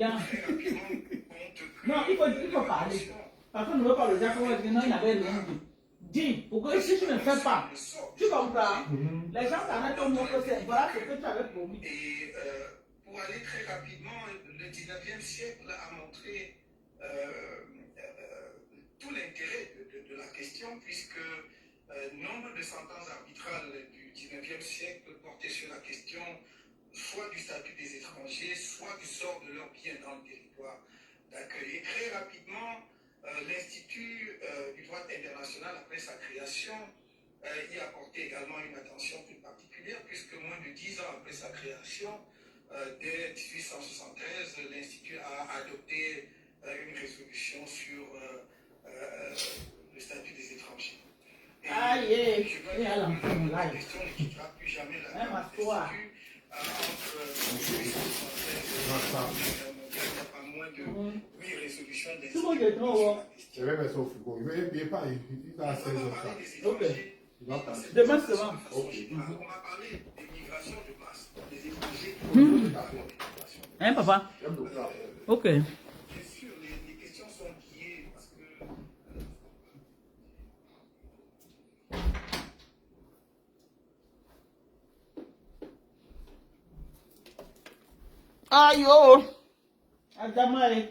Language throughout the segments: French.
très rapidement compte que... Non, il faut parler. Parfois, ne veut pas le dire, non, il n'avait rien dit. Dis, pourquoi si tu ne fais pas, tu comprends? Les gens t'arrêtent au mot que c'est, voilà ce que tu avais promis. Et pour aller très rapidement, le 19e siècle a montré tout l'intérêt de la question, puisque nombre de sentences arbitrales du 19e siècle portaient sur la question soit du statut des étrangers, soit du sort de leurs biens dans le territoire d'accueil. Et très rapidement, l'Institut du droit international, après sa création, y a apporté également une attention toute particulière, puisque moins de 10 ans après sa création, dès 1873, l'Institut a adopté une résolution sur le statut des étrangers. Ah, yeah. Et à l'enfant, la question ne quittera plus jamais la table de l'Institut. Entre 1873 il n'y a pas moins de 8 résolutions de l'Institut. Je vais mettre ça au frigo. Il ne vient pas, il a 16 heures. Ok. Demain seulement. On va parler des migrations de masse, des étrangers. Hein, papa? Ok. Bien sûr, les questions sont liées parce que... Aïe, oh! Adamae.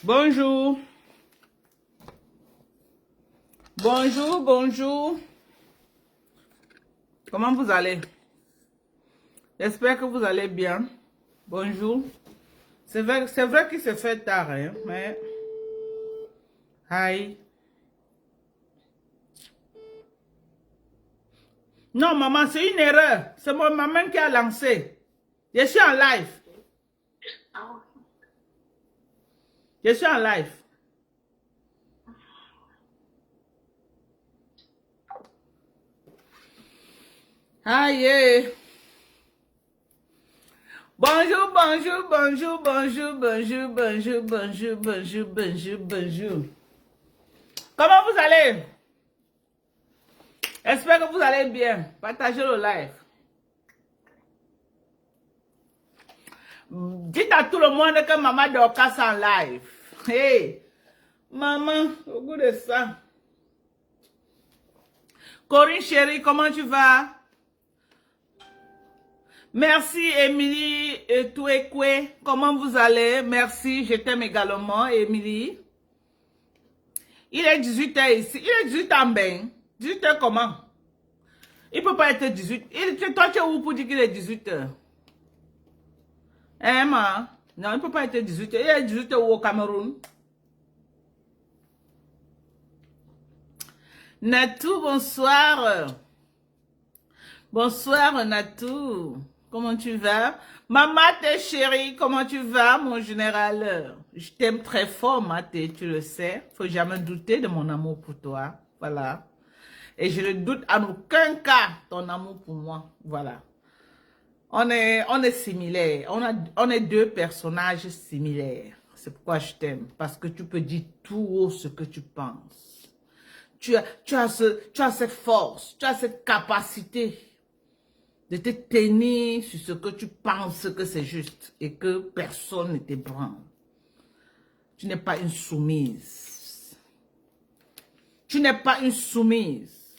Bonjour. Bonjour, bonjour. Comment vous allez? J'espère que vous allez bien. Bonjour. C'est vrai qu'il se fait tard, hein, mais... Hi. Non, maman, c'est une erreur. C'est mon maman qui a lancé. Je suis en live. Je suis en live. Aïe. Bonjour, bonjour, bonjour, bonjour, bonjour, bonjour, bonjour, bonjour, bonjour, bonjour. Comment vous allez? J'espère que vous allez bien. Partagez le live. Dites à tout le monde que maman Dorcas en live. Hey, maman, au goût de ça. Corinne chérie, comment tu vas? Merci Émilie et Touekwe. Comment vous allez? Merci, je t'aime également, Émilie. Il est 18h ici. Il est 18h en bain. 18h comment? Il ne peut pas être 18. Toi, tu es où pour dire qu'il est 18h? Hein, ma? Non, il ne peut pas être 18h. Il est 18h au Cameroun. Natou, bonsoir. Bonsoir, Natou. Comment tu vas? Maman, t'es chérie, comment tu vas, mon général? Je t'aime très fort, Maté, tu le sais. Faut jamais douter de mon amour pour toi. Voilà. Et je ne doute en aucun cas ton amour pour moi. Voilà. On est similaires. On est deux personnages similaires. C'est pourquoi je t'aime. Parce que tu peux dire tout haut ce que tu penses. Tu as cette force, tu as cette capacité de te tenir sur ce que tu penses que c'est juste et que personne ne t'ébranle. Tu n'es pas une soumise. Tu n'es pas une soumise.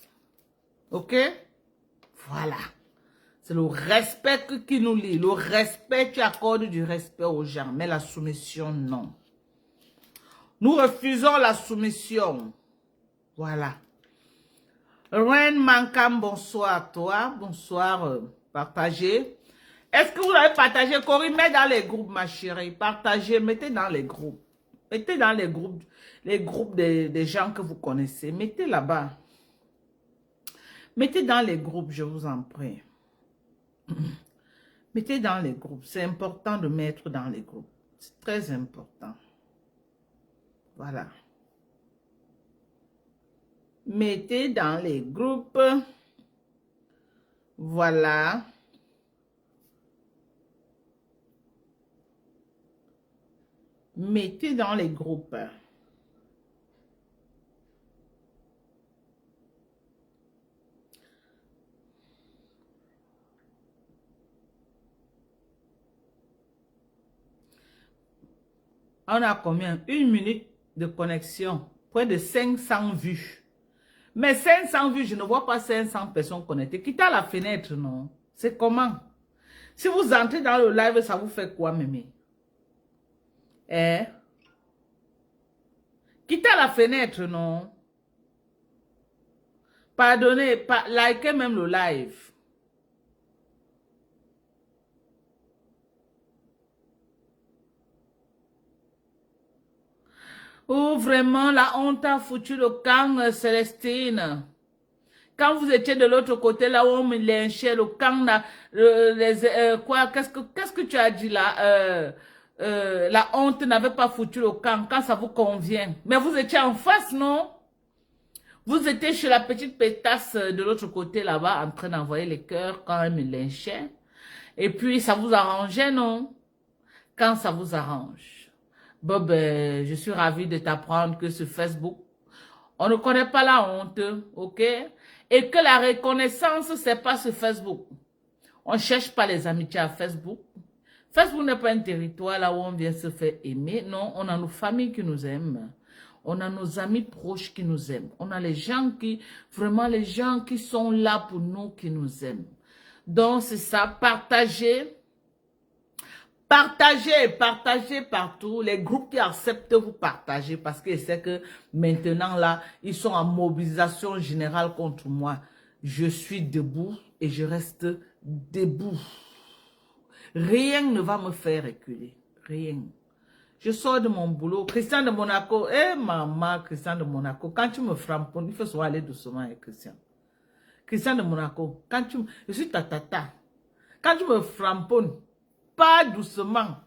Ok? Voilà. C'est le respect qui nous lie. Le respect, tu accordes du respect aux gens, mais la soumission, non. Nous refusons la soumission. Voilà. Reine Mankam, bonsoir à toi. Bonsoir, partagez. Est-ce que vous avez partagé? Corinne, mets dans les groupes, ma chérie. Partagez, mettez dans les groupes. Mettez dans les groupes des gens que vous connaissez. Mettez là-bas. Mettez dans les groupes, je vous en prie. Mettez dans les groupes. C'est important de mettre dans les groupes. C'est très important. Voilà. Mettez dans les groupes. Voilà. Mettez dans les groupes. On a combien? 1 minute de connexion. Près de 500 vues. Mais 500 vues, je ne vois pas 500 personnes connectées. Quittez la fenêtre, non? C'est comment? Si vous entrez dans le live, ça vous fait quoi, mémé? Quittez la fenêtre, non? Pardonnez, likez même le live. Oh, vraiment, la honte a foutu le camp, Célestine. Quand vous étiez de l'autre côté, là où on me lynchait, le camp, quoi, qu'est-ce que tu as dit là? La honte n'avait pas foutu le camp, quand ça vous convient. Mais vous étiez en face, non? Vous étiez chez la petite pétasse de l'autre côté, là-bas, en train d'envoyer les cœurs quand elle me lynchait. Et puis, ça vous arrangeait, non? Quand ça vous arrange. Bob, je suis ravie de t'apprendre que ce Facebook, on ne connaît pas la honte, ok? Et que la reconnaissance, c'est pas ce Facebook. On ne cherche pas les amitiés à Facebook. Facebook n'est pas un territoire là où on vient se faire aimer. Non, on a nos familles qui nous aiment. On a nos amis proches qui nous aiment. On a les gens qui, vraiment les gens qui sont là pour nous, qui nous aiment. Donc, c'est ça, partagez. Partagez partout. Les groupes qui acceptent, vous partagez parce que c'est que maintenant là, ils sont en mobilisation générale contre moi. Je suis debout et je reste debout. Rien ne va me faire reculer. Rien. Je sors de mon boulot. Christian de Monaco. Maman, Christian de Monaco. Quand tu me frappes, il faut soit aller doucement avec Christian. Christian de Monaco. Je suis ta tata. Quand tu me framponnes, pas doucement.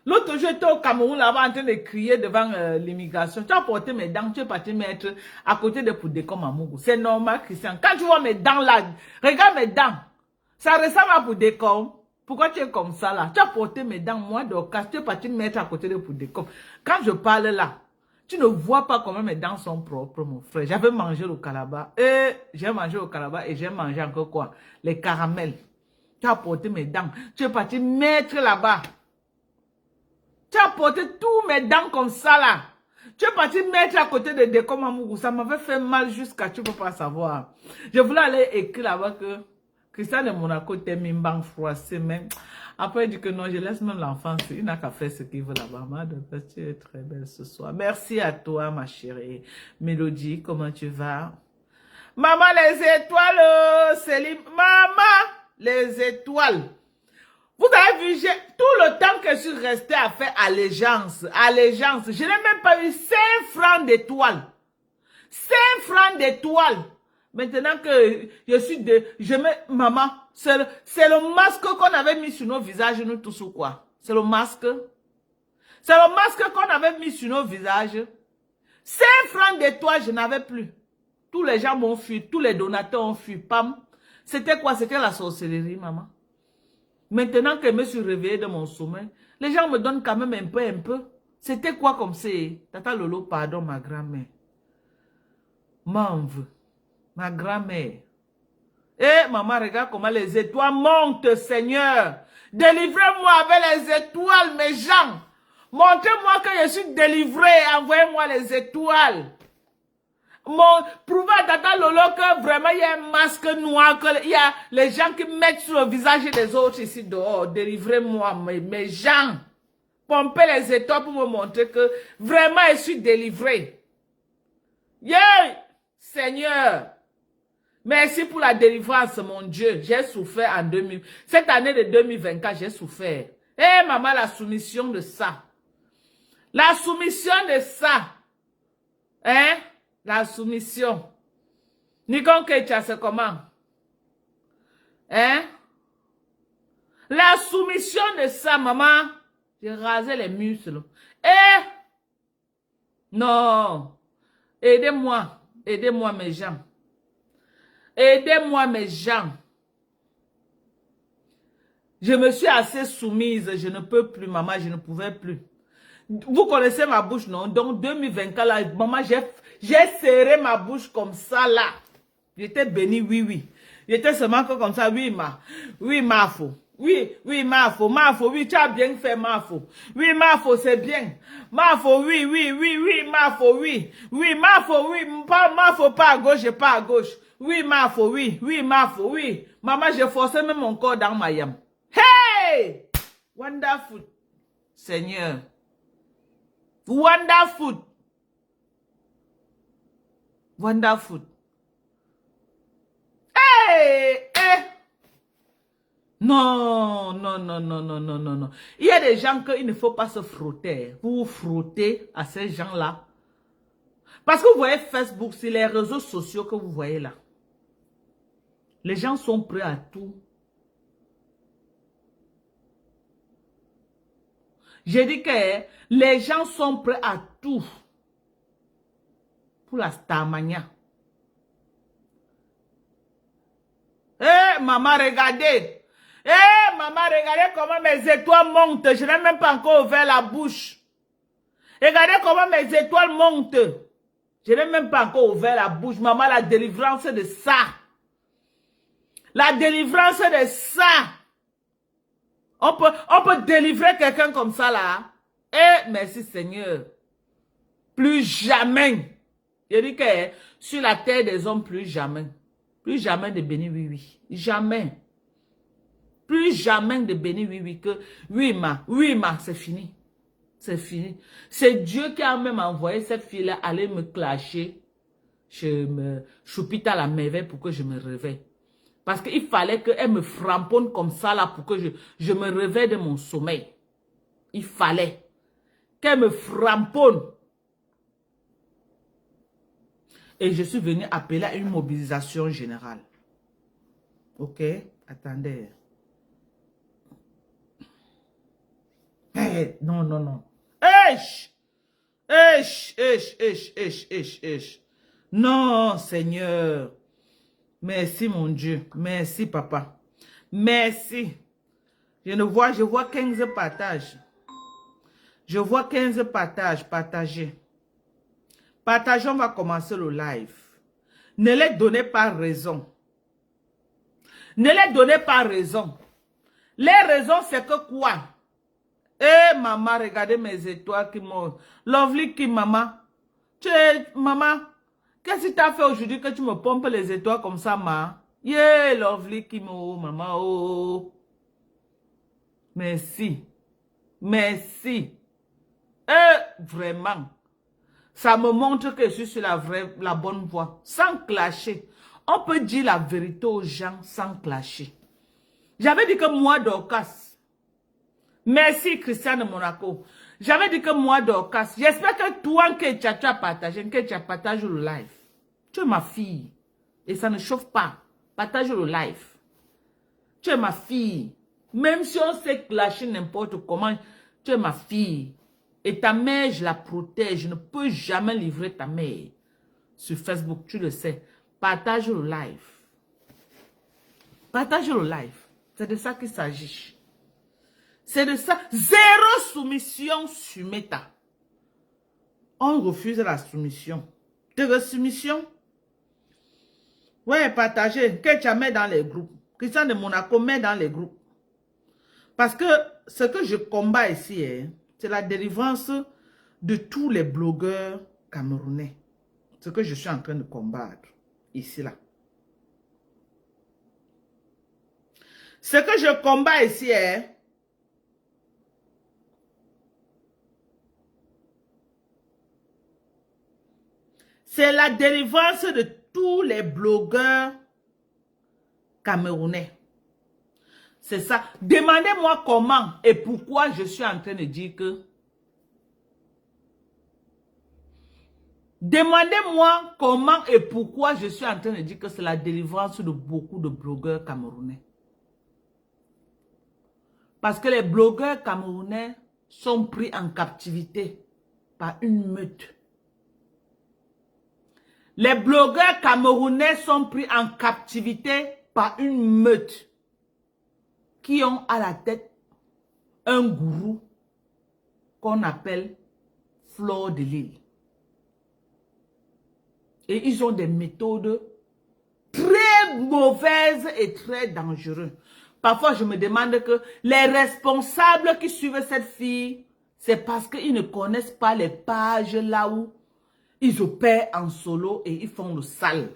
L'autre jour, j'étais au Cameroun là-bas en train de crier devant l'immigration. Tu as porté mes dents, tu es parti mettre à côté de Poudécom à Mougou. C'est normal, Christian. Quand tu vois mes dents là, regarde mes dents. Ça ressemble à Poudécom. Pourquoi tu es comme ça là? Tu as porté mes dents, moi, d'Ocas, tu es parti mettre à côté de Poudécom. Quand je parle là, tu ne vois pas comment mes dents sont propres, mon frère. J'avais mangé le calabat. J'ai mangé le calabat et j'ai mangé encore quoi? Les caramels. Tu as porté mes dents. Tu es parti mettre là-bas. Tu as porté tous mes dents comme ça là. Tu es parti mettre à côté de Décom Amougou. Ça m'avait fait mal jusqu'à tu ne peux pas savoir. Je voulais aller écrire là-bas que Christian de Monaco t'aime mimban froissé. Mais après il dit que non, je laisse même l'enfant. Il n'a qu'à faire ce qu'il veut là-bas. Tu es très belle ce soir. Merci à toi ma chérie. Mélodie, comment tu vas? Maman les étoiles, Céline. Maman! Les étoiles. Vous avez vu, tout le temps que je suis restée à faire allégeance, je n'ai même pas eu 5 francs d'étoiles. 5 francs d'étoiles. Maintenant que maman, c'est le masque qu'on avait mis sur nos visages, nous tous ou quoi? C'est le masque. C'est le masque qu'on avait mis sur nos visages. 5 francs d'étoiles, je n'avais plus. Tous les gens m'ont fui, tous les donateurs ont fui, pam. C'était quoi? C'était la sorcellerie, maman. Maintenant que je me suis réveillée de mon sommeil, les gens me donnent quand même un peu. C'était quoi comme c'est? Tata Lolo, pardon, ma grand-mère. M'enve. Ma grand-mère. Maman, regarde comment les étoiles montent, Seigneur. Délivrez-moi avec les étoiles, mes gens. Montrez-moi que je suis délivré. Envoyez-moi les étoiles. Prouvez à Tata Lolo que vraiment il y a un masque noir, il y a les gens qui mettent sur le visage des autres ici dehors. Délivrez-moi, mes gens. Pompez les étoiles pour me montrer que vraiment je suis délivré. Yeah! Seigneur. Merci pour la délivrance, mon Dieu. J'ai souffert en 2000. Cette année de 2024, j'ai souffert. Maman, la soumission de ça. La soumission de ça. Hein? La soumission. Nikon Kecha, c'est comment? Hein? La soumission de ça, maman. J'ai rasé les muscles. Non. Aidez-moi. Aidez-moi mes gens. Aidez-moi mes gens. Je me suis assez soumise, je ne peux plus, maman, je ne pouvais plus. Vous connaissez ma bouche, non? Donc, 2024, là, maman, j'ai serré ma bouche comme ça, là. J'étais bénie, oui, oui. J'étais seulement comme ça, oui, ma faux. Oui, ma faux, oui, tu as bien fait, ma faux. Oui, ma faux, c'est bien. Ma faux, oui, ma faux, oui. Oui, ma faux, oui, ma faux, pas à gauche et pas à gauche. Oui, ma faux, oui, ma faux, oui. Maman, j'ai forcé même mon corps dans ma yam. Hey! Wonderful. Seigneur. Wonderful. Wonderful. Hey! Hey! Non. Il y a des gens qu'il ne faut pas se frotter. Vous vous frottez à ces gens-là. Parce que vous voyez Facebook, c'est les réseaux sociaux que vous voyez là. Les gens sont prêts à tout. J'ai dit que les gens sont prêts à tout. Pour la Starmania. Maman, regardez. Maman, regardez comment mes étoiles montent. Je n'ai même pas encore ouvert la bouche. Regardez comment mes étoiles montent. Je n'ai même pas encore ouvert la bouche. Maman, la délivrance de ça. La délivrance de ça. On peut délivrer quelqu'un comme ça là. Merci Seigneur. Plus jamais. Je dis que sur la terre des hommes, plus jamais. Plus jamais de béni oui. Jamais. Plus jamais de béni oui que oui ma, c'est fini. C'est fini. C'est Dieu qui a même envoyé cette fille-là aller me clasher. Je me choupite à la merveille pour que je me réveille. Parce qu'il fallait qu'elle me framponne comme ça là pour que je me réveille de mon sommeil. Il fallait qu'elle me framponne. Et je suis venu appeler à une mobilisation générale. Ok? Attendez. Non. Non, Seigneur. Merci, mon Dieu. Merci, papa. Merci. Je vois 15 partages. Je vois 15 partages partagés. Partagez, on va commencer le live. Ne les donnez pas raison. Ne les donnez pas raison. Les raisons, c'est que quoi? Maman, regardez mes étoiles qui montent. Lovely qui, maman. Maman, qu'est-ce que tu as fait aujourd'hui que tu me pompes les étoiles comme ça, ma? Yeah, Lovely qui, maman, oh. Merci. Merci. Vraiment. Ça me montre que je suis sur la bonne voie. Sans clasher. On peut dire la vérité aux gens sans clasher. J'avais dit que moi, Dorcas. Merci, Christian de Monaco. J'avais dit que moi, Dorcas. J'espère que toi, que tu as partagé, que tu as partagé le live. Tu es ma fille. Et ça ne chauffe pas. Partage le live. Tu es ma fille. Même si on sait clasher n'importe comment, tu es ma fille. Et ta mère, je la protège. Je ne peux jamais livrer ta mère. Sur Facebook, tu le sais. Partage le live. Partage le live. C'est de ça qu'il s'agit. C'est de ça. Zéro soumission sur Meta. On refuse la soumission. De soumission. Ouais, partagez. Que tu mets dans les groupes. Christian de Monaco met dans les groupes. Parce que ce que je combats ici, c'est la délivrance de tous les blogueurs camerounais. Ce que je suis en train de combattre ici, là. Ce que je combats ici, c'est la délivrance de tous les blogueurs camerounais. C'est ça. Demandez-moi comment et pourquoi je suis en train de dire que... Demandez-moi comment et pourquoi je suis en train de dire que c'est la délivrance de beaucoup de blogueurs camerounais. Parce que les blogueurs camerounais sont pris en captivité par une meute. Les blogueurs camerounais sont pris en captivité par une meute qui ont à la tête un gourou qu'on appelle Fleur de Lille. Et ils ont des méthodes très mauvaises et très dangereuses. Parfois, je me demande que les responsables qui suivent cette fille, c'est parce qu'ils ne connaissent pas les pages là où ils opèrent en solo et ils font le sale.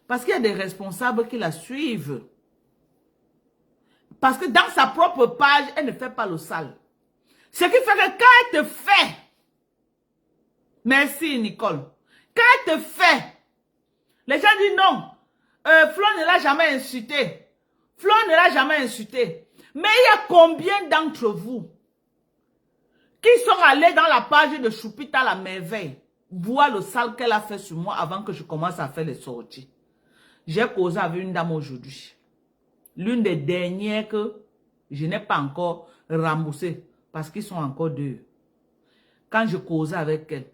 Parce qu'il y a des responsables qui la suivent. Parce que dans sa propre page, elle ne fait pas le sale. Ce qui fait que quand elle te fait, merci Nicole, quand elle te fait, les gens disent non, Flo ne l'a jamais insulté. Flo ne l'a jamais insulté. Mais il y a combien d'entre vous qui sont allés dans la page de Choupita la merveille, voir le sale qu'elle a fait sur moi avant que je commence à faire les sorties. J'ai causé avec une dame aujourd'hui. L'une des dernières que je n'ai pas encore remboursé parce qu'ils sont encore deux. Quand je causais avec elle,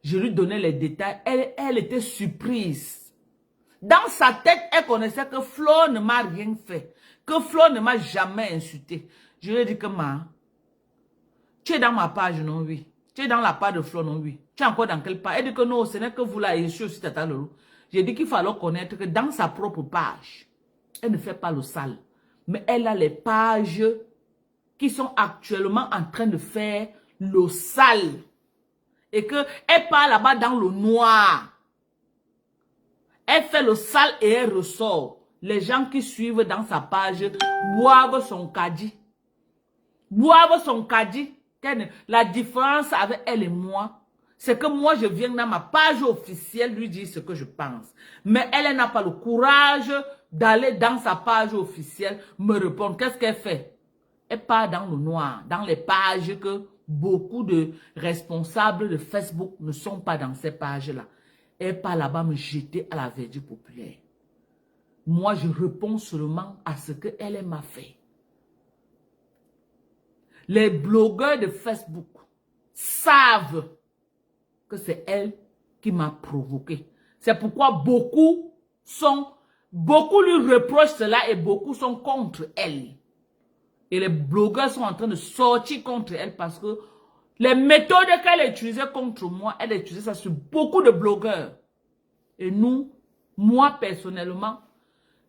je lui donnais les détails. Elle était surprise. Dans sa tête, elle connaissait que Flo ne m'a rien fait. Que Flo ne m'a jamais insulté. Je lui ai dit que tu es dans ma page, non, oui. Tu es dans la page de Flo, non, oui. Tu es encore dans quelle page? Elle dit que non, ce n'est que vous là, et je suis aussi Tata Lolo. J'ai dit qu'il fallait connaître que dans sa propre page, elle ne fait pas le sale. Mais elle a les pages qui sont actuellement en train de faire le sale. Et qu'elle part là-bas dans le noir. Elle fait le sale et elle ressort. Les gens qui suivent dans sa page boivent son caddie. Boivent son caddie. La différence avec elle et moi, c'est que moi, je viens dans ma page officielle lui dire ce que je pense. Mais elle n'a pas le courage d'aller dans sa page officielle me répondre. Qu'est-ce qu'elle fait? Elle part dans le noir, dans les pages que beaucoup de responsables de Facebook ne sont pas dans ces pages-là. Elle part là-bas me jeter à la verdure populaire. Moi, je réponds seulement à ce qu'elle m'a fait. Les blogueurs de Facebook savent que c'est elle qui m'a provoqué. C'est pourquoi beaucoup lui reprochent cela et beaucoup sont contre elle. Et les blogueurs sont en train de sortir contre elle parce que les méthodes qu'elle utilisait contre moi, elle utilisait ça sur beaucoup de blogueurs. Et moi personnellement,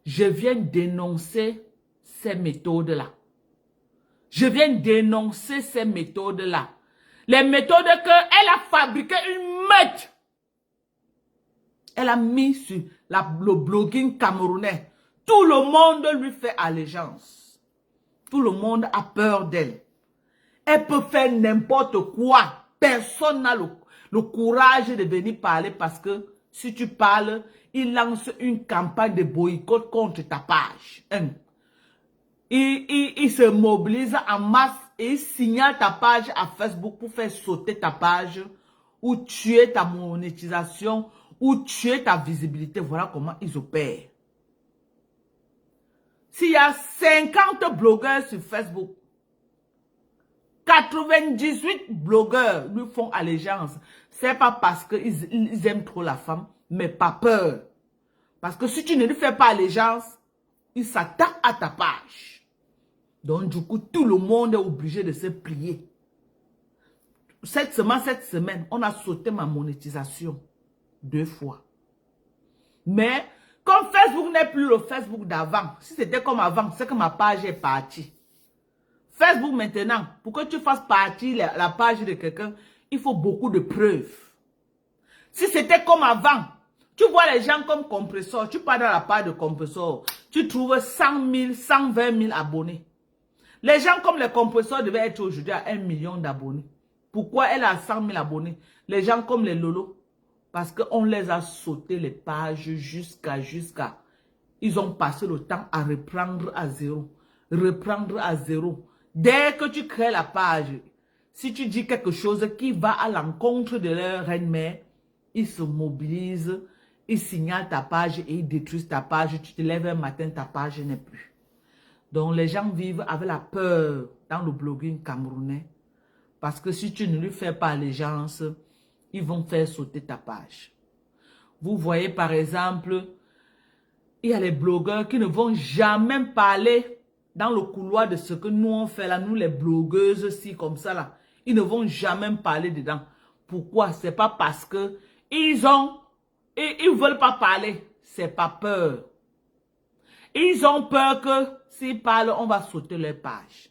je viens dénoncer ces méthodes-là. Je viens dénoncer ces méthodes-là. Les méthodes qu'elle a fabriquées, une meute. Elle a mis sur le blogging camerounais. Tout le monde lui fait allégeance. Tout le monde a peur d'elle. Elle peut faire n'importe quoi. Personne n'a le courage de venir parler parce que si tu parles, il lance une campagne de boycott contre ta page. Il se mobilise en masse et il signale ta page à Facebook pour faire sauter ta page ou tuer ta monétisation ou tuer ta visibilité. Voilà comment ils opèrent. S'il y a 50 blogueurs sur Facebook, 98 blogueurs lui font allégeance. C'est pas parce qu'ils aiment trop la femme, mais pas peur. Parce que si tu ne lui fais pas allégeance, il s'attaque à ta page. Donc du coup, tout le monde est obligé de se plier. Cette semaine, on a sauté ma monétisation 2 fois. Mais comme Facebook n'est plus le Facebook d'avant, si c'était comme avant, c'est que ma page est partie. Facebook maintenant, pour que tu fasses partie la page de quelqu'un, il faut beaucoup de preuves. Si c'était comme avant, tu vois les gens comme Compressor, tu pars dans la page de Compressor, tu trouves 100 000, 120 000 abonnés. Les gens comme les Compressors devaient être aujourd'hui à 1 million d'abonnés. Pourquoi elle a 100 000 abonnés? Les gens comme les Lolo, parce qu'on les a sauté les pages jusqu'à... Ils ont passé le temps à reprendre à zéro. Reprendre à zéro. Dès que tu crées la page, si tu dis quelque chose qui va à l'encontre de leur reine-mère, ils se mobilisent, ils signalent ta page et ils détruisent ta page. Tu te lèves un matin, ta page n'est plus. Donc les gens vivent avec la peur dans le blogging camerounais. Parce que si tu ne lui fais pas allégeance, ils vont faire sauter ta page. Vous voyez par exemple, il y a les blogueurs qui ne vont jamais parler dans le couloir de ce que nous on fait là, nous les blogueuses, si comme ça là. Ils ne vont jamais parler dedans. Pourquoi? C'est pas parce que ils veulent pas parler. C'est pas peur. Ils ont peur que s'ils parlent, on va sauter leur page.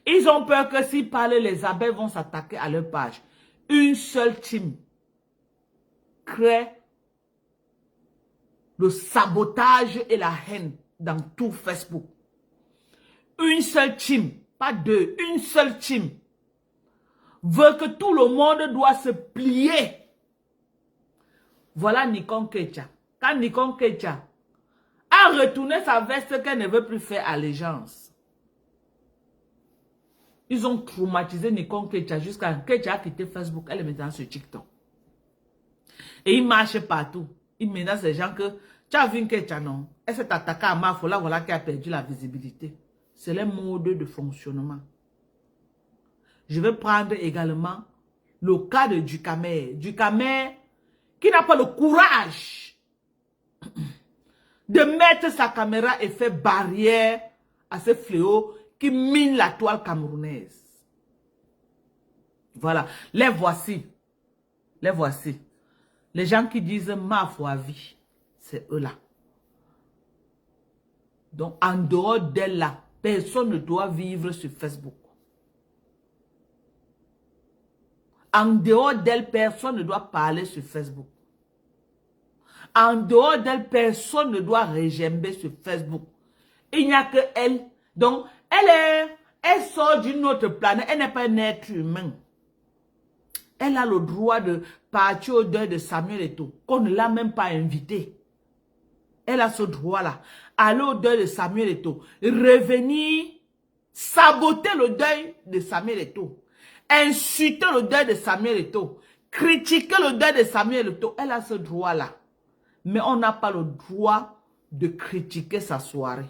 Ils ont peur que s'ils parlent, les abeilles vont s'attaquer à leur page. Une seule team crée le sabotage et la haine dans tout Facebook. Une seule team, pas deux, une seule team veut que tout le monde doit se plier. Voilà Nikon Kecha. Quand Nikon Kecha a retourné sa veste qu'elle ne veut plus faire allégeance, ils ont traumatisé Nikon Kecha jusqu'à Kecha a quitté Facebook. Elle est maintenant sur TikTok. Et il marche partout. Il menace les gens que tu as vu Kecha, non? Elle s'est attaquée à Mafo, là voilà qui a perdu la visibilité. C'est le mode de fonctionnement. Je vais prendre également le cas de Dukamer. Dukamer qui n'a pas le courage de mettre sa caméra et faire barrière à ce fléau qui mine la toile camerounaise. Voilà, les voici. Les voici. Les gens qui disent ma foi vie, c'est eux là. Donc en dehors d'elle là, personne ne doit vivre sur Facebook. En dehors d'elle, personne ne doit parler sur Facebook. En dehors d'elle, personne ne doit régember sur Facebook. Il n'y a que elle. Donc, elle sort d'une autre planète. Elle n'est pas un être humain. Elle a le droit de partir au deuil de Samuel Eto'o, qu'on ne l'a même pas invité. Elle a ce droit-là. Aller au deuil de Samuel Eto'o. Revenir, saboter le deuil de Samuel Eto'o. Insulter le deuil de Samuel Eto'o, critiquer le deuil de Samuel Eto'o, elle a ce droit-là. Mais on n'a pas le droit de critiquer sa soirée.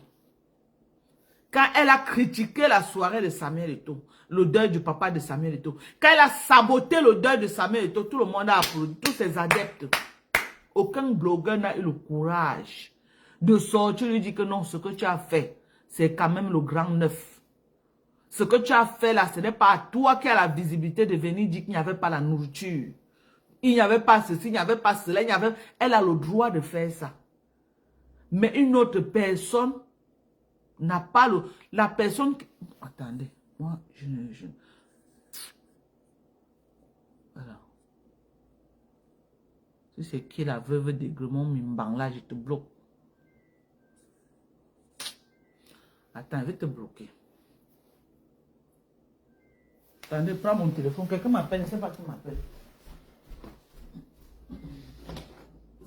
Quand elle a critiqué la soirée de Samuel Eto'o, le deuil du papa de Samuel Eto'o, quand elle a saboté le deuil de Samuel Eto'o, tout le monde a applaudi, tous ses adeptes. Aucun blogueur n'a eu le courage de sortir et lui dire que non, ce que tu as fait, c'est quand même le grand neuf. Ce que tu as fait là, ce n'est pas toi qui as la visibilité de venir dire qu'il n'y avait pas la nourriture. Il n'y avait pas ceci, il n'y avait pas cela, elle a le droit de faire ça. Mais une autre personne n'a pas le... La personne... Attendez, moi, voilà. Si c'est qui la veuve d'Aigremont Mimbang là, je te bloque. Attends, je vais te bloquer. Attendez, prends mon téléphone. Quelqu'un m'appelle, je ne sais pas qui m'appelle.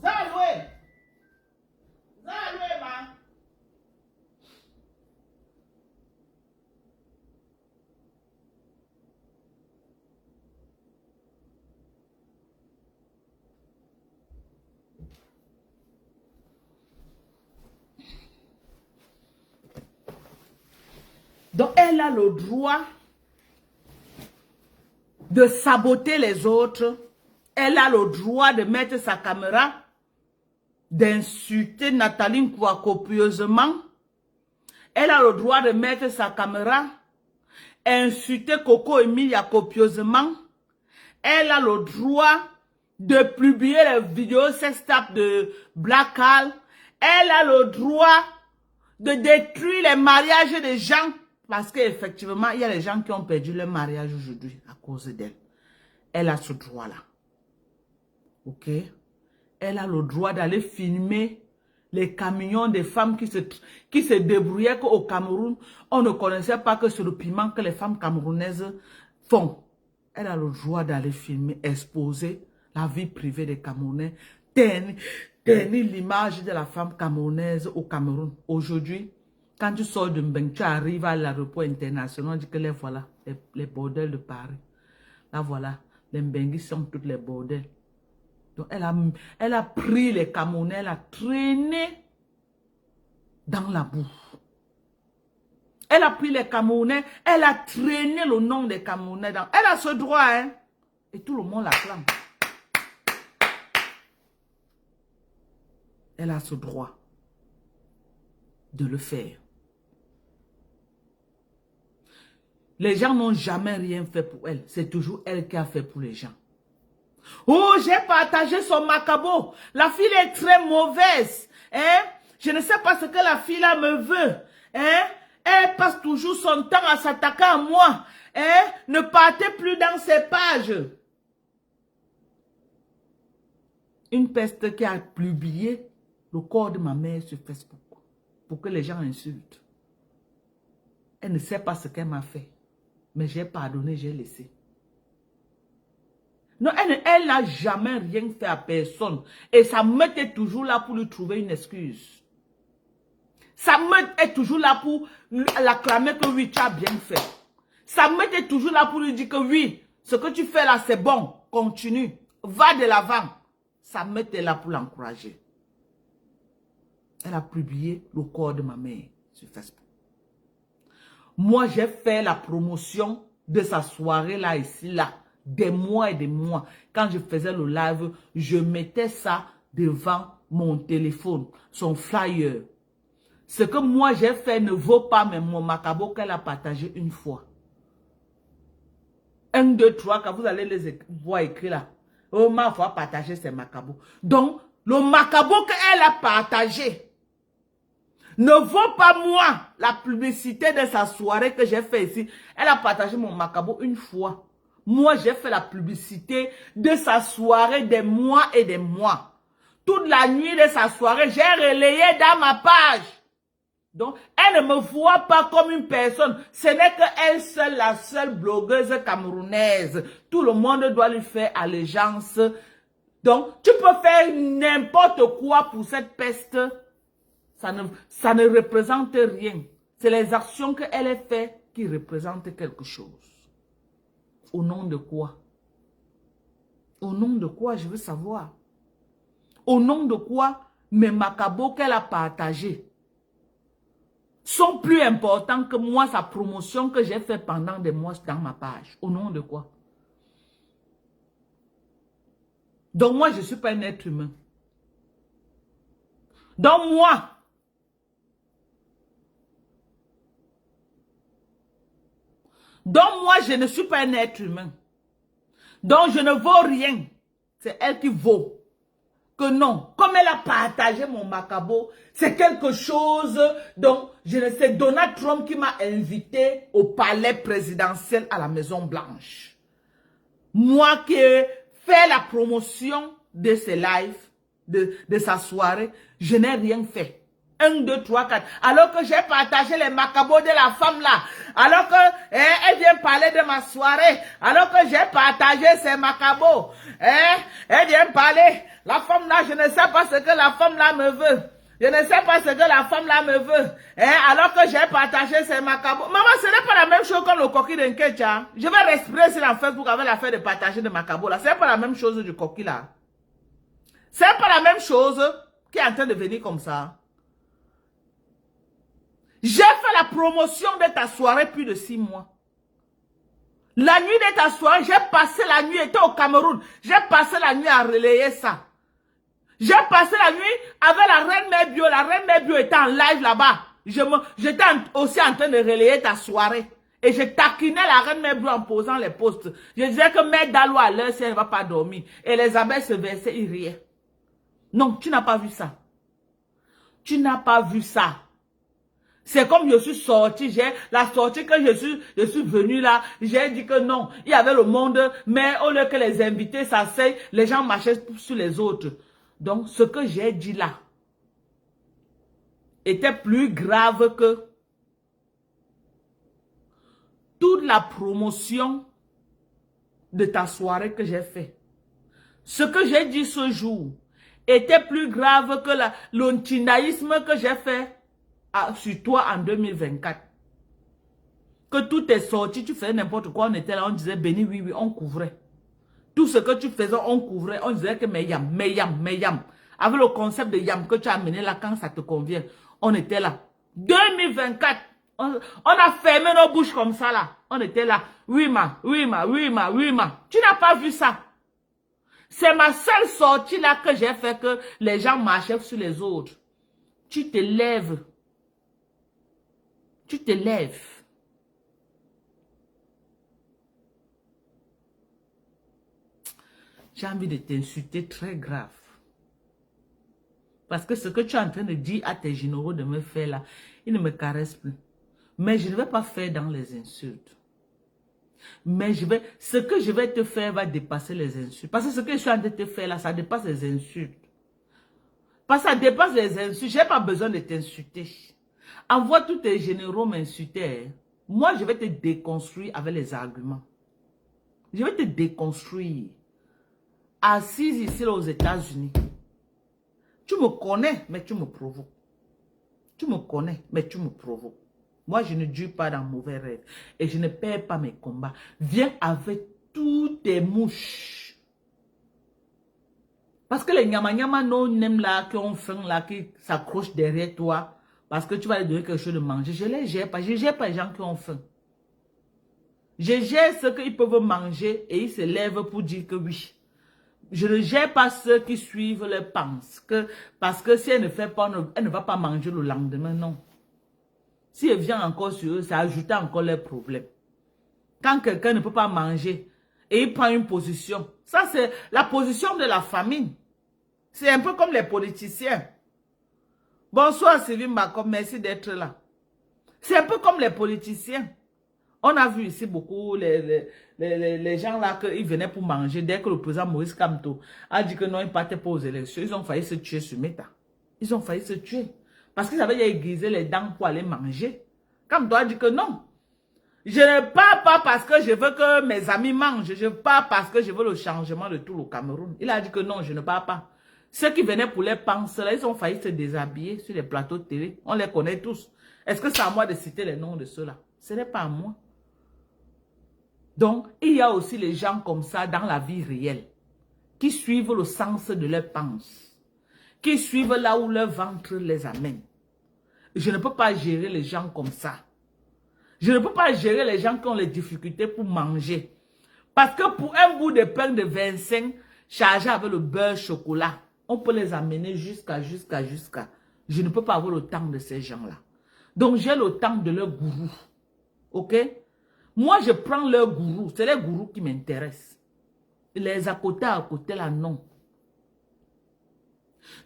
Zaloué! Zaloué, ma! Donc, elle a le droit de saboter les autres. Elle a le droit de mettre sa caméra, d'insulter Nathalie Nkwa copieusement. Elle a le droit de mettre sa caméra, insulter Coco Emilia copieusement. Elle a le droit de publier les vidéos sextapes de Black Al. Elle a le droit de détruire les mariages des gens. Parce qu'effectivement, il y a des gens qui ont perdu leur mariage aujourd'hui à cause d'elle. Elle a ce droit-là. Ok? Elle a le droit d'aller filmer les camions des femmes qui se débrouillaient qu'au Cameroun, on ne connaissait pas que c'est le piment que les femmes camerounaises font. Elle a le droit d'aller filmer, exposer la vie privée des Camerounais, ternir l'image de la femme camerounaise au Cameroun. Aujourd'hui, quand tu sors de Mbeng, tu arrives à l'aéroport international, on dit que les voilà, les bordels de Paris. Là voilà, les Mbengis sont toutes les bordels. Donc elle a pris les Camerounais, elle a traîné dans la boue. Elle a pris les Camerounais, elle a traîné le nom des Camerounais dans... Elle a ce droit, hein. Et tout le monde l'acclame. Elle a ce droit de le faire. Les gens n'ont jamais rien fait pour elle. C'est toujours elle qui a fait pour les gens. Oh, j'ai partagé son macabo. La fille est très mauvaise. Hein? Je ne sais pas ce que la fille là me veut. Hein? Elle passe toujours son temps à s'attaquer à moi. Hein? Ne partez plus dans ses pages. Une peste qui a publié le corps de ma mère sur Facebook pour que les gens insultent. Elle ne sait pas ce qu'elle m'a fait. Mais j'ai pardonné, j'ai laissé. Non, elle n'a jamais rien fait à personne. Et sa meute est toujours là pour lui trouver une excuse. Sa meute est toujours là pour l'acclamer que oui, tu as bien fait. Sa meute est toujours là pour lui dire que oui, ce que tu fais là, c'est bon. Continue. Va de l'avant. Sa meute est là pour l'encourager. Elle a publié le corps de ma mère sur Facebook. Moi, j'ai fait la promotion de sa soirée là, ici, là. Des mois et des mois. Quand je faisais le live, je mettais ça devant mon téléphone, son flyer. Ce que moi j'ai fait ne vaut pas même mon macabo qu'elle a partagé une fois. 1, 2, 3, quand vous allez les voir écrire là. Oh, ma foi, partager ces macabos. Donc, le macabo qu'elle a partagé ne vaut pas moi la publicité de sa soirée que j'ai fait ici. Elle a partagé mon macabo une fois. Moi, j'ai fait la publicité de sa soirée des mois et des mois. Toute la nuit de sa soirée, j'ai relayé dans ma page. Donc, elle ne me voit pas comme une personne. Ce n'est qu'elle seule, la seule blogueuse camerounaise. Tout le monde doit lui faire allégeance. Donc, tu peux faire n'importe quoi pour cette peste. Ça ne représente rien. C'est les actions qu'elle a fait qui représentent quelque chose. Au nom de quoi? Au nom de quoi, je veux savoir. Au nom de quoi mes macabos qu'elle a partagés sont plus importants que moi, sa promotion que j'ai fait pendant des mois dans ma page. Au nom de quoi? Donc moi, je ne suis pas un être humain. Donc moi, je ne suis pas un être humain. Donc je ne vaux rien. C'est elle qui vaut. Que non, comme elle a partagé mon macabo, c'est quelque chose dont, je ne sais, Donald Trump qui m'a invité au palais présidentiel à la Maison Blanche. Moi qui ai fait la promotion de ses lives, de sa soirée, je n'ai rien fait. 1, 2, 3, 4. Alors que j'ai partagé les macabos de la femme là. Alors que elle vient parler de ma soirée. Alors que j'ai partagé ses macabos. Elle vient parler. La femme là, je ne sais pas ce que la femme là me veut. Je ne sais pas ce que la femme là me veut. Alors que j'ai partagé ses macabos. Maman, ce n'est pas la même chose comme le coquille d'un ketchup. Je vais respirer sur la Facebook avec l'affaire de partager de macabos là. Ce n'est pas la même chose du coquille là. Ce n'est pas la même chose qui est en train de venir comme ça. J'ai fait la promotion de ta soirée plus de 6 mois. La nuit de ta soirée, j'ai passé la nuit, j'étais au Cameroun. J'ai passé la nuit à relayer ça. J'ai passé la nuit avec la reine Mère Bio. La reine Mère Bio était en live là-bas. J'étais aussi en train de relayer ta soirée. Et je taquinais la reine Mère Bio en posant les postes. Je disais que Mère Dalo à l'heure, si elle ne va pas dormir. Et les abeilles se versaient, ils riaient. Non, tu n'as pas vu ça. Tu n'as pas vu ça. C'est comme je suis sortie, la sortie que je suis venue là, j'ai dit que non, il y avait le monde, mais au lieu que les invités s'asseyent, les gens marchaient sur les autres. Donc, ce que j'ai dit là était plus grave que toute la promotion de ta soirée que j'ai fait. Ce que j'ai dit ce jour était plus grave que l'antinaïsme que j'ai fait sur toi en 2024. Que tout est sorti, tu faisais n'importe quoi, on était là, on disait béni, oui, on couvrait. Tout ce que tu faisais, on couvrait, on disait que mais yam. Avec le concept de yam que tu as amené là, quand ça te convient, on était là. 2024, on a fermé nos bouches comme ça là, on était là. Oui ma. Tu n'as pas vu ça. C'est ma seule sortie là que j'ai fait que les gens marchaient sur les autres. Tu te lèves. Tu te lèves. J'ai envie de t'insulter très grave. Parce que ce que tu es en train de dire à tes généraux de me faire là, ils ne me caressent plus. Mais je ne vais pas faire dans les insultes. Mais ce que je vais te faire va dépasser les insultes. Parce que ce que je suis en train de te faire là, ça dépasse les insultes. Parce que ça dépasse les insultes. Je n'ai pas besoin de t'insulter. Envoie tous tes généraux m'insulter. Moi, je vais te déconstruire avec les arguments. Je vais te déconstruire. Assise ici là, aux États-Unis. Tu me connais, mais tu me provoques. Tu me connais, mais tu me provoques. Moi, je ne dure pas dans mauvais rêves. Et je ne perds pas mes combats. Viens avec toutes tes mouches. Parce que les nyama non là, qui ont faim là, qui s'accrochent derrière toi, parce que tu vas leur donner quelque chose de manger, je les gère pas. Je gère pas les gens qui ont faim. Je gère ceux qu'ils peuvent manger et ils se lèvent pour dire que oui. Je ne gère pas ceux qui suivent leurs pensées. Parce que si elle ne fait pas, elle ne va pas manger le lendemain, non. Si elle vient encore sur eux, ça ajoute encore leurs problèmes. Quand quelqu'un ne peut pas manger et il prend une position, ça c'est la position de la famine. C'est un peu comme les politiciens. Bonsoir Sylvie Macom, merci d'être là. C'est un peu comme les politiciens. On a vu ici beaucoup les gens là, ils venaient pour manger. Dès que le président Maurice Kamto a dit que non, il ne partait pas aux élections, ils ont failli se tuer sur Meta. Ils ont failli se tuer. Parce qu'ils avaient aiguisé les dents pour aller manger. Kamto a dit que non. Je ne pars pas parce que je veux que mes amis mangent. Je pars parce que je veux le changement de tout le Cameroun. Il a dit que non, je ne pars pas. Ceux qui venaient pour les penser, là, ils ont failli se déshabiller sur les plateaux de télé. On les connaît tous. Est-ce que c'est à moi de citer les noms de ceux-là? Ce n'est pas à moi. Donc, il y a aussi les gens comme ça dans la vie réelle, qui suivent le sens de leurs pensées, qui suivent là où leur ventre les amène. Je ne peux pas gérer les gens comme ça. Je ne peux pas gérer les gens qui ont les difficultés pour manger. Parce que pour un bout de pain de 25, chargé avec le beurre chocolat, on peut les amener jusqu'à. Je ne peux pas avoir le temps de ces gens-là. Donc, j'ai le temps de leur gourou. Ok? Moi, je prends leur gourou. C'est les gourous qui m'intéressent. Les à côté, là, non.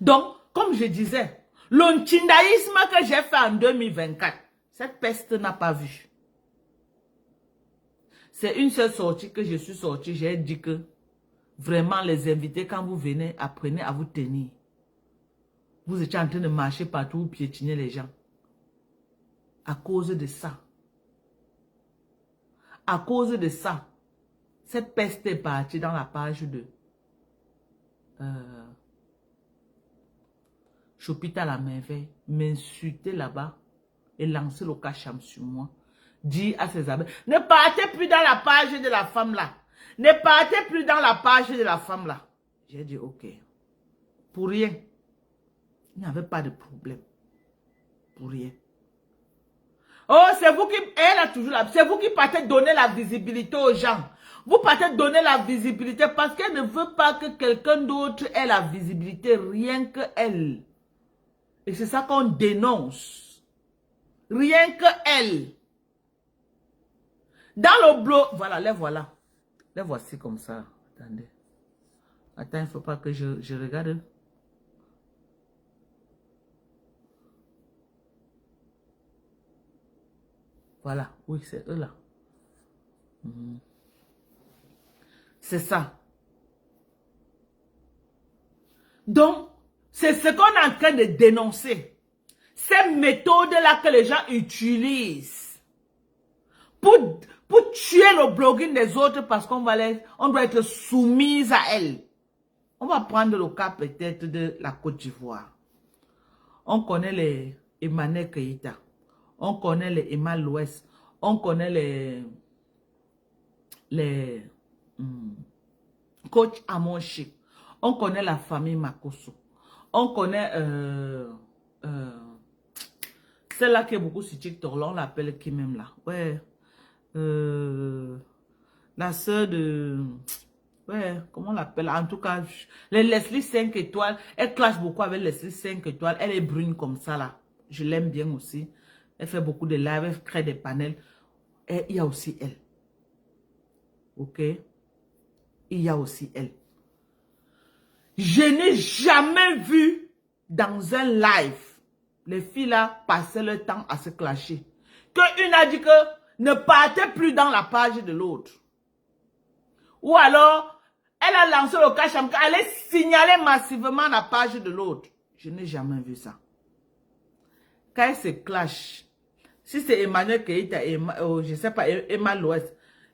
Donc, comme je disais, l'onchindaïsme que j'ai fait en 2024, cette peste n'a pas vu. C'est une seule sortie que je suis sortie. J'ai dit que vraiment, les invités, quand vous venez, apprenez à vous tenir. Vous étiez en train de marcher partout, piétiner les gens. À cause de ça. À cause de ça, cette peste est partie dans la page de Chopita la merveille, m'insulter là-bas et lancer le cacham sur moi. Dire à ses amis, ne partez plus dans la page de la femme là. Ne partez plus dans la page de la femme là. J'ai dit ok. Pour rien. Il n'y avait pas de problème. Pour rien. Oh, c'est vous qui... Elle a toujours là. C'est vous qui partez donner la visibilité aux gens. Vous partez donner la visibilité parce qu'elle ne veut pas que quelqu'un d'autre ait la visibilité, rien que elle. Et c'est ça qu'on dénonce. Rien que elle. Dans le blog... Voilà, les voilà. Les voici comme ça. Attendez. Attends, il ne faut pas que je regarde. Voilà, oui, c'est eux là. C'est ça. Donc, c'est ce qu'on est en train de dénoncer. Ces méthodes-là que les gens utilisent pour tuer le blogging des autres parce qu'on doit être soumise à elles. On va prendre le cas peut-être de la Côte d'Ivoire. On connaît les Emmanuel Keïta. On connaît les Emma l'Ouest. On connaît les coach Amonchi. On connaît la famille Makosso. On connaît celle-là qui est beaucoup sur TikTok. Là, on l'appelle qui même là. Ouais. La sœur de... Ouais, comment on l'appelle? En tout cas, les Leslie 5 étoiles, elle clash beaucoup avec Leslie 5 étoiles. Elle est brune comme ça, là. Je l'aime bien aussi. Elle fait beaucoup de lives, elle crée des panels. Et il y a aussi elle. Ok? Il y a aussi elle. Je n'ai jamais vu dans un live les filles là passer le temps à se clasher. Que une a dit que ne partez plus dans la page de l'autre. Ou alors, elle a lancé le cacham, elle allait signaler massivement la page de l'autre. Je n'ai jamais vu ça. Quand elle se clash, si c'est Emmanuel Keïta, je ne sais pas, Emma Loès,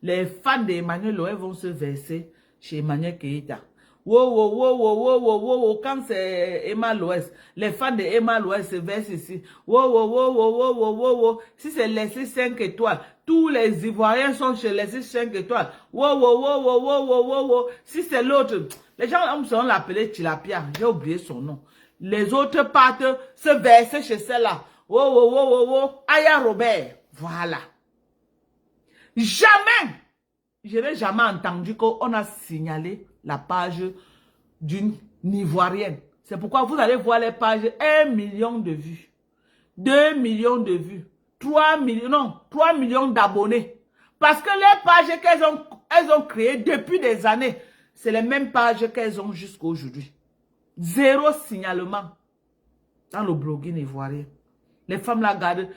les fans d'Emmanuel Loès vont se verser chez Emmanuel Keïta. Wow, quand c'est Emma Loès, les fans de Emma Loès se versent ici. Wow. Si c'est Leslie 5 étoiles, tous les Ivoiriens sont chez Leslie 5 étoiles. Wow. Si c'est l'autre, les gens vont l'appeler Tilapia, j'ai oublié son nom. Les autres partent se verser chez celle-là. Aya Robert, voilà. Jamais, je n'ai jamais entendu qu'on a signalé la page d'une Ivoirienne. C'est pourquoi vous allez voir les pages 1 million de vues, 2 millions de vues, 3 millions d'abonnés. Parce que les pages qu'elles ont créées depuis des années, c'est les mêmes pages qu'elles ont jusqu'à aujourd'hui. Zéro signalement dans le blogging ivoirien. Les femmes la gardent.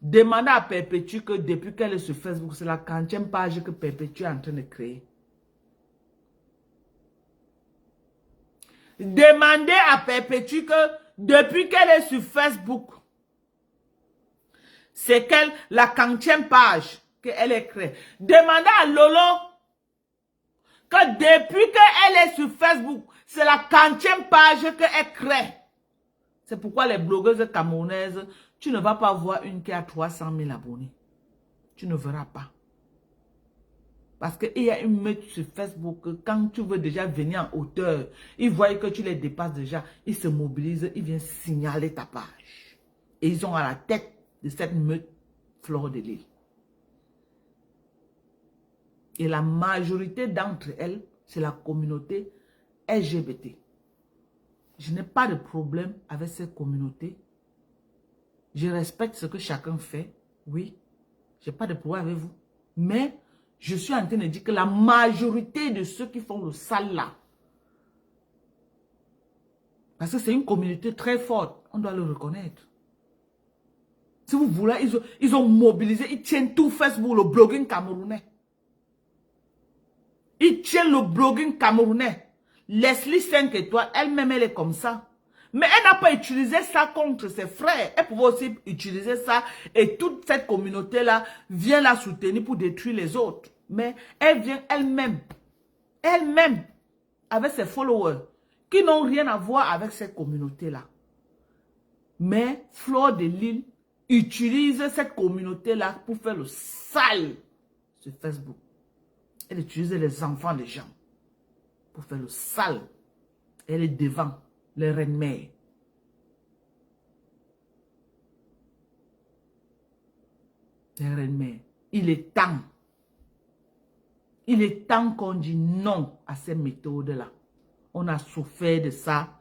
Demandez à Perpétue que depuis qu'elle est sur Facebook, c'est la 40e page que Perpétue est en train de créer. Demandez à Perpétue que depuis qu'elle est sur Facebook, c'est la 40e page qu'elle est créée. Demandez à Lolo que depuis qu'elle est sur Facebook, c'est la 40e page qu'elle crée. C'est pourquoi les blogueuses camerounaises, tu ne vas pas voir une qui a 300 000 abonnés. Tu ne verras pas. Parce qu'il y a une meute sur Facebook, quand tu veux déjà venir en hauteur, ils voient que tu les dépasses déjà, ils se mobilisent, ils viennent signaler ta page. Et ils ont à la tête de cette meute Fleur de Lys. Et la majorité d'entre elles, c'est la communauté LGBT. Je n'ai pas de problème avec cette communauté. Je respecte ce que chacun fait. Oui, je n'ai pas de problème avec vous. Mais je suis en train de dire que la majorité de ceux qui font le sale là, parce que c'est une communauté très forte, on doit le reconnaître. Si vous voulez, ils ont mobilisé, ils tiennent tout Facebook, le blogging camerounais. Ils tiennent le blogging camerounais. Leslie 5 étoiles, elle-même, elle est comme ça. Mais elle n'a pas utilisé ça contre ses frères. Elle pouvait aussi utiliser ça et toute cette communauté-là vient la soutenir pour détruire les autres. Mais elle vient elle-même, avec ses followers, qui n'ont rien à voir avec cette communauté-là. Mais Fleur de Lys utilise cette communauté-là pour faire le sale sur Facebook. Elle utilise les enfants des gens pour faire le sale. Elle est devant les reines-mères. Les reines-mères. Il est temps. Il est temps qu'on dise non à ces méthodes-là. On a souffert de ça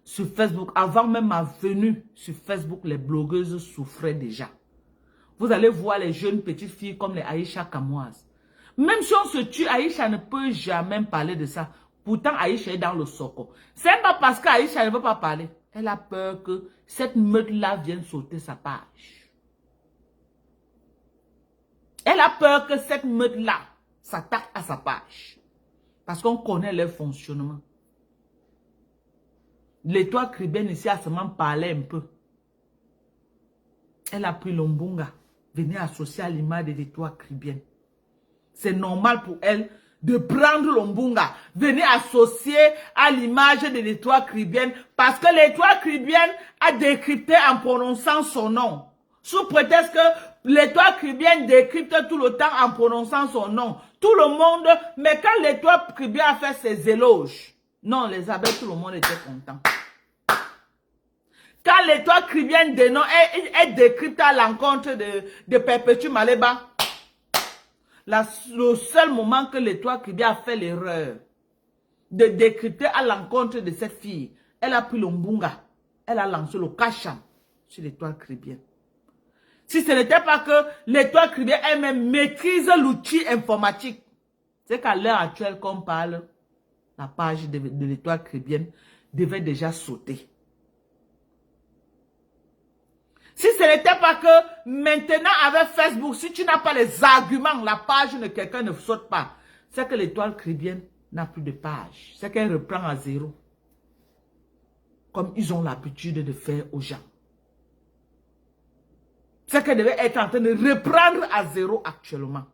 sur Facebook. Avant même ma venue sur Facebook, les blogueuses souffraient déjà. Vous allez voir les jeunes petites filles comme les Aïcha Kamoise. Même si on se tue, Aïcha ne peut jamais parler de ça. Pourtant, Aïcha est dans le soco. C'est pas parce qu'Aïcha ne veut pas parler. Elle a peur que cette meute-là vienne sauter sa page. Elle a peur que cette meute-là s'attaque à sa page. Parce qu'on connaît leur fonctionnement. L'étoile cribienne ici a seulement parlé un peu. Elle a pris l'ombunga. Venir associer à l'image de l'étoile cribienne. C'est normal pour elle de prendre l'ombunga, venir associer à l'image de l'étoile cribienne, parce que l'étoile cribienne a décrypté en prononçant son nom. Sous prétexte que l'étoile cribienne décrypte tout le temps en prononçant son nom. Tout le monde, mais quand l'étoile cribienne a fait ses éloges, non, les abeilles, tout le monde était content. Quand l'étoile cribienne des noms est décrypte à l'encontre de Perpétue Maleba, le seul moment que l'étoile cribienne a fait l'erreur, de décrypter à l'encontre de cette fille. Elle a pris le mbunga. Elle a lancé le cacham sur l'étoile caribéenne. Si ce n'était pas que l'étoile caribéenne elle-même maîtrise l'outil informatique, c'est qu'à l'heure actuelle qu'on parle, la page de l'étoile caribéenne devait déjà sauter. Si ce n'était pas que maintenant avec Facebook, si tu n'as pas les arguments, la page de quelqu'un ne saute pas, c'est que l'étoile caribéenne n'a plus de page. C'est qu'elle reprend à zéro. Comme ils ont l'habitude de faire aux gens. C'est qu'elle devait être en train de reprendre à zéro actuellement.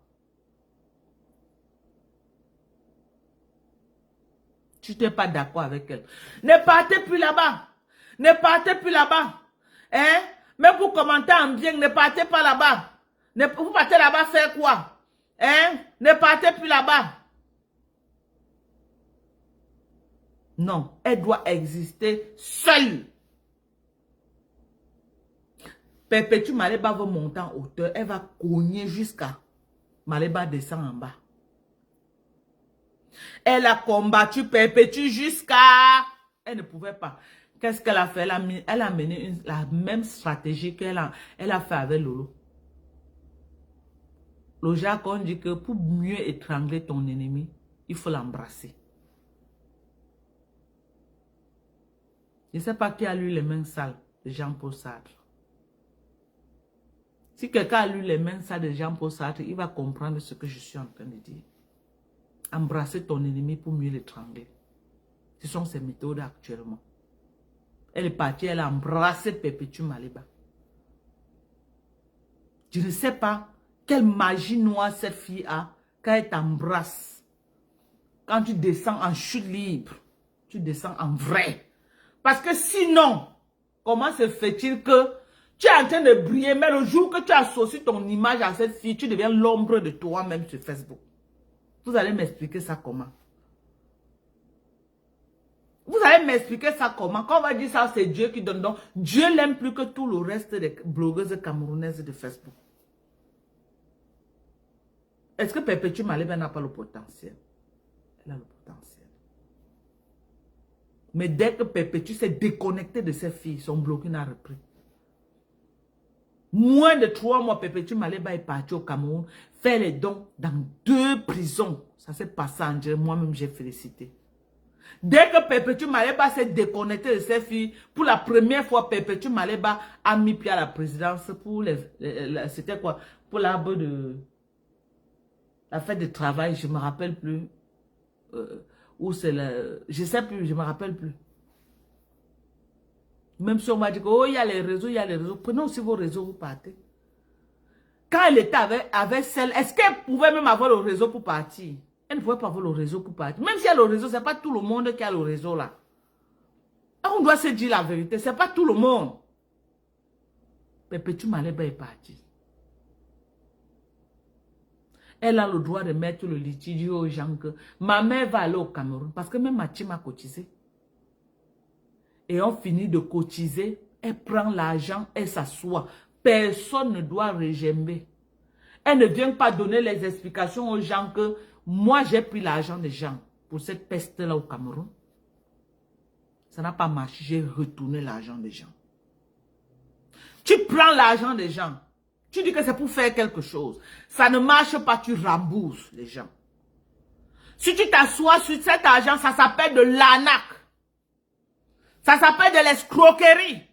Tu n'es pas d'accord avec elle. Ne partez plus là-bas. Ne partez plus là-bas. Hein? Mais pour commenter en bien, ne partez pas là-bas. Vous partez là-bas faire quoi? Hein? Ne partez plus là-bas. Non, elle doit exister seule. Perpétue Maleba va monter en hauteur. Elle va cogner jusqu'à Maleba descend en bas. Elle a combattu Perpétue jusqu'à... Elle ne pouvait pas. Qu'est-ce qu'elle a fait? Elle a mené la même stratégie qu'elle a fait avec Lolo. Le jargon dit que pour mieux étrangler ton ennemi, il faut l'embrasser. Je ne sais pas qui a lu les mains sales de Jean-Paul Sartre. Si quelqu'un a lu les mains sales de Jean-Paul Sartre, il va comprendre ce que je suis en train de dire. Embrasser ton ennemi pour mieux l'étrangler. Ce sont ses méthodes actuellement. Elle est partie, elle a embrassé Perpétue Maleba. Je ne sais pas quelle magie noire cette fille a quand elle t'embrasse. Quand tu descends en chute libre, tu descends en vrai. Parce que sinon, comment se fait-il que tu es en train de briller, mais le jour que tu associes ton image à cette fille, tu deviens l'ombre de toi-même sur Facebook. Vous allez m'expliquer ça comment? Vous allez m'expliquer ça comment? Quand on va dire ça, c'est Dieu qui donne. Donc, Dieu l'aime plus que tout le reste des blogueuses camerounaises de Facebook. Est-ce que Perpétue Maleba n'a pas le potentiel? Elle a le potentiel. Mais dès que Perpétue s'est déconnectée de ses filles, son bloqué n'a repris. Moins de 3 mois, Perpétue Maleba est parti au Cameroun faire les dons dans 2 prisons. Ça s'est passé en direct. Moi-même, j'ai félicité. Dès que Perpétue Maleba s'est déconnecté de ses filles, pour la première fois, Perpétue Maleba a mis pied à la présidence pour c'était quoi? Pour l'arbre de... La fête de travail, je ne me rappelle plus. Où c'est le... Je ne sais plus, je ne me rappelle plus. Même si on m'a dit que, oh, il y a les réseaux, il y a les réseaux. Prenez aussi vos réseaux, vous partez. Quand elle était avec celle, est-ce qu'elle pouvait même avoir le réseau pour partir? Elle ne pouvait pas avoir le réseau pour partir. Même si elle a le réseau, ce n'est pas tout le monde qui a le réseau là. On doit se dire la vérité, ce n'est pas tout le monde. Perpétue Maleba est partie. Elle a le droit de mettre le litige aux gens que ma mère va aller au Cameroun. Parce que même ma team a cotisé. Et on finit de cotiser. Elle prend l'argent, elle s'assoit. Personne ne doit régember. Elle ne vient pas donner les explications aux gens que moi j'ai pris l'argent des gens pour cette peste-là au Cameroun. Ça n'a pas marché, j'ai retourné l'argent des gens. Tu prends l'argent des gens. Tu dis que c'est pour faire quelque chose. Ça ne marche pas, tu rembourses les gens. Si tu t'assois sur cet argent, ça s'appelle de l'arnaque. Ça s'appelle de l'escroquerie.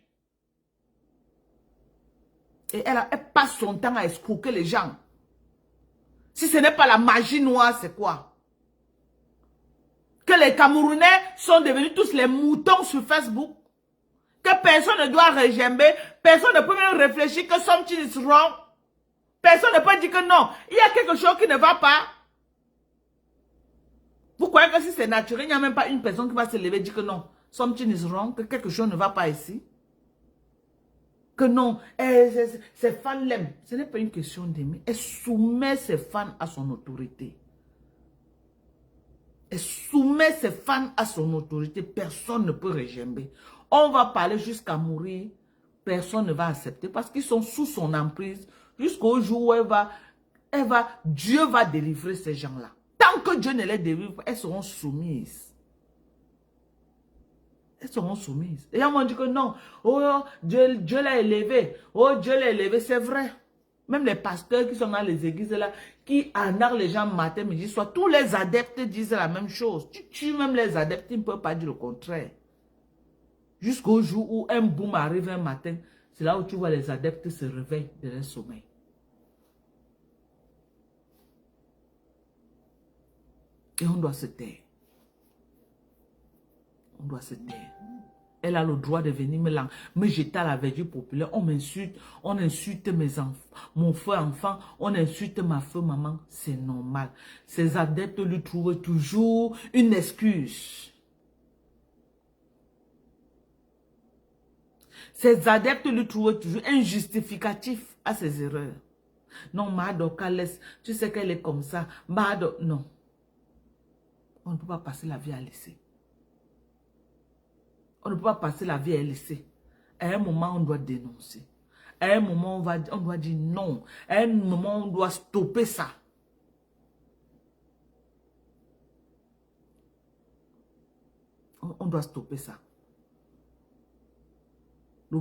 Et elle passe son temps à escroquer les gens. Si ce n'est pas la magie noire, c'est quoi? Que les Camerounais sont devenus tous les moutons sur Facebook. Que personne ne doit regember. Personne ne peut même réfléchir que something is wrong. Personne ne peut dire que non. Il y a quelque chose qui ne va pas. Vous croyez que si c'est naturel, il n'y a même pas une personne qui va se lever et dire que non. Something is wrong. Que quelque chose ne va pas ici. Que non. Ses fans l'aiment. Ce n'est pas une question d'aimer. Elle soumet ses fans à son autorité. Elle soumet ses fans à son autorité. Personne ne peut regember. On va parler jusqu'à mourir. Personne ne va accepter parce qu'ils sont sous son emprise jusqu'au jour où Dieu va délivrer ces gens-là. Tant que Dieu ne les délivre, elles seront soumises. Elles seront soumises. Et on m'a dit que non. Oh, Dieu l'a élevé. Oh, Dieu l'a élevé. C'est vrai. Même les pasteurs qui sont dans les églises là, qui arnaquent les gens matin, midi, soir, tous les adeptes disent la même chose. Tu tues même les adeptes, ils ne peuvent pas dire le contraire. Jusqu'au jour où un boom arrive un matin, c'est là où tu vois les adeptes se réveillent de leur sommeil. Et on doit se taire. On doit se taire. Elle a le droit de venir me jeter à la verdure populaire. On m'insulte, on insulte mes enfants, mon frère enfant, on insulte ma feu maman. C'est normal. Ces adeptes lui trouvent toujours une excuse. Ces adeptes lui trouvent toujours un justificatif à ses erreurs. Non, Madoka laisse, tu sais qu'elle est comme ça. Non. On ne peut pas passer la vie à laisser. On ne peut pas passer la vie à laisser. À un moment, on doit dénoncer. À un moment, on doit dire non. À un moment, on doit stopper ça. On doit stopper ça. Le